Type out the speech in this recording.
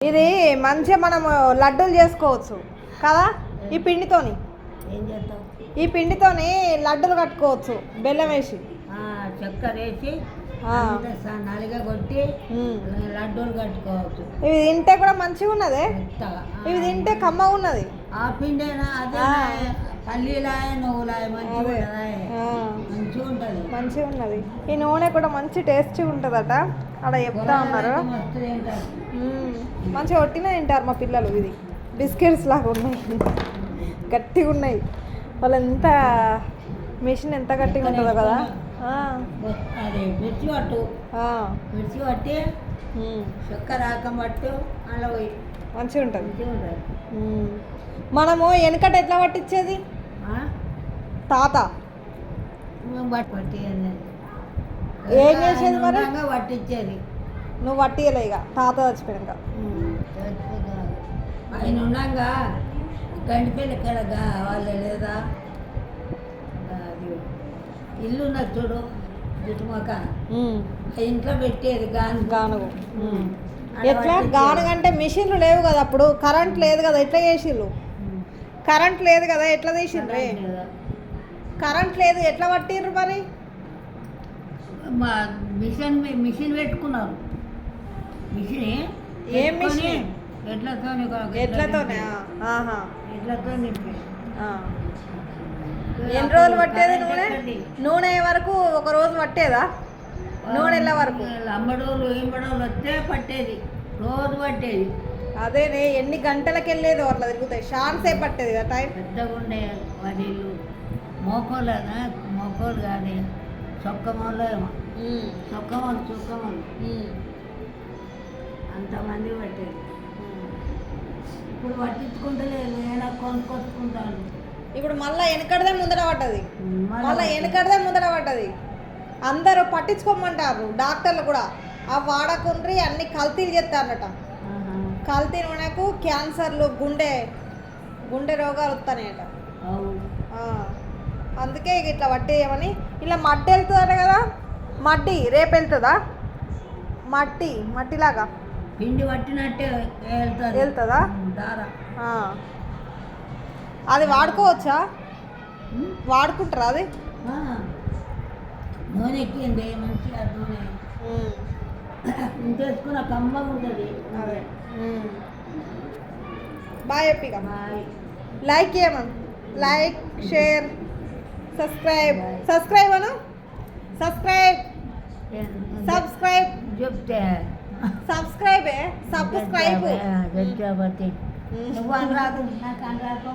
ఇది మంచిగా మనం లడ్డూలు చేసుకోవచ్చు కదా. ఈ పిండితోని ఈ పిండితోని లడ్డూలు కట్టుకోవచ్చు. బెల్లం వేసి చక్కెర వేసి నలిగా కొట్టి లడ్డూలు కట్టుకోవచ్చు. ఇవి తింటే కూడా మంచిగా ఉన్నదే. ఇవి తింటే కమ్మగా ఉన్నది. ఆ పిండేనా అదే పల్లీలాయ నువ్వులాయ మంచిగా ఉంటుంది. మంచిగా ఉన్నది. ఈ నూనె కూడా మంచి టేస్ట్గా ఉంటుందట అలా చెప్తా ఉన్నారు. మంచిగా ఒట్టిన తింటారు మా పిల్లలు. ఇది బిస్కెట్స్ లాగా ఉన్నాయి, గట్టిగా ఉన్నాయి. వాళ్ళు ఎంత మిషన్ ఎంత గట్టిగా ఉంటుందో కదా. అదే మిర్చి పట్టి చక్కెర ఆకం పట్టు అలా పోయి మంచిగా ఉంటుంది. మనము వెనకట ఎట్లా పట్టించేది తాత పట్టి ఏం చేసేది మరి పట్టించేది. నువ్వు పట్టియలే ఇక తాత చచ్చిపోయాక. ఆయన ఉన్నాగా గండిపల్లి కడగా వాళ్ళు లేదా అది ఇల్లు ఉన్నది చూడు చుట్టుమక్క ఇంట్లో పెట్టేది గానుగు. ఎట్లా గానుగ అంటే మిషన్లు లేవు కదా అప్పుడు, కరెంట్ లేదు కదా. ఎట్లా చేసిర్రు? కరెంట్ లేదు కదా, ఎట్లా తీసిండ్రే? కరెంట్ లేదు, ఎట్లా పట్టిర్రు మరి? మిషన్ పెట్టుకున్నారు. మిషన్ ఏం మిషన్? ఎట్లతోనే ఎన్ని రోజులు పట్టేది నూనె? నూనె వరకు ఒక రోజు పట్టేదా? నూనె వెళ్ళే వరకు అమ్మడోళ్ళు ఇంబడోళ్ళు వస్తే పట్టేది, రోజు పట్టేది. అదేనే ఎన్ని గంటలకు వెళ్ళేది అట్లా తిరుగుతాయి. షాన్సే పట్టేది కదా టైం. పెద్దగా ఉండే వదిళ్ళు మోకోలేదా, మోకోలు కానీ చొక్కమోళ్ళు ఏమో చొక్కమోళ్ళు అంతమంది పట్టేది. ఇప్పుడు పట్టించుకుంటలేదు, నేను కొనుక్కొచ్చుకుంటాను. ఇప్పుడు మళ్ళీ వెనకడదే ముందర పడ్డది. అందరూ పట్టించుకోమంటారు డాక్టర్లు కూడా. ఆ వాడకుండ్రి అన్ని కల్తీలు చేస్తారట. కల్తీ నూనెకు క్యాన్సర్లు, గుండె రోగాలు వస్తాయట. అందుకే ఇట్లా పట్టేయమని. ఇలా మట్టి వెళ్తుందట కదా. మట్టి రేపు వెళ్తుందా? మట్టిలాగా పిండి పట్టినట్టే వెళ్తుందా? అది వాడుకోవచ్చా? వాడుకుంటారా అది? నూనె ఎక్కింది మంచిగా. నూనె చేసుకున్న కమ్మగా ఉంటుంది. అదే బాయ్ చెప్పిగా. లైక్ చేయమను. లైక్, షేర్, సబ్స్క్రైబ్ అను. సబ్స్క్రైబ్ చెప్తే సబ్స్క్రైబ్ నువ్వు అని రాదు నాకు అని రాదు.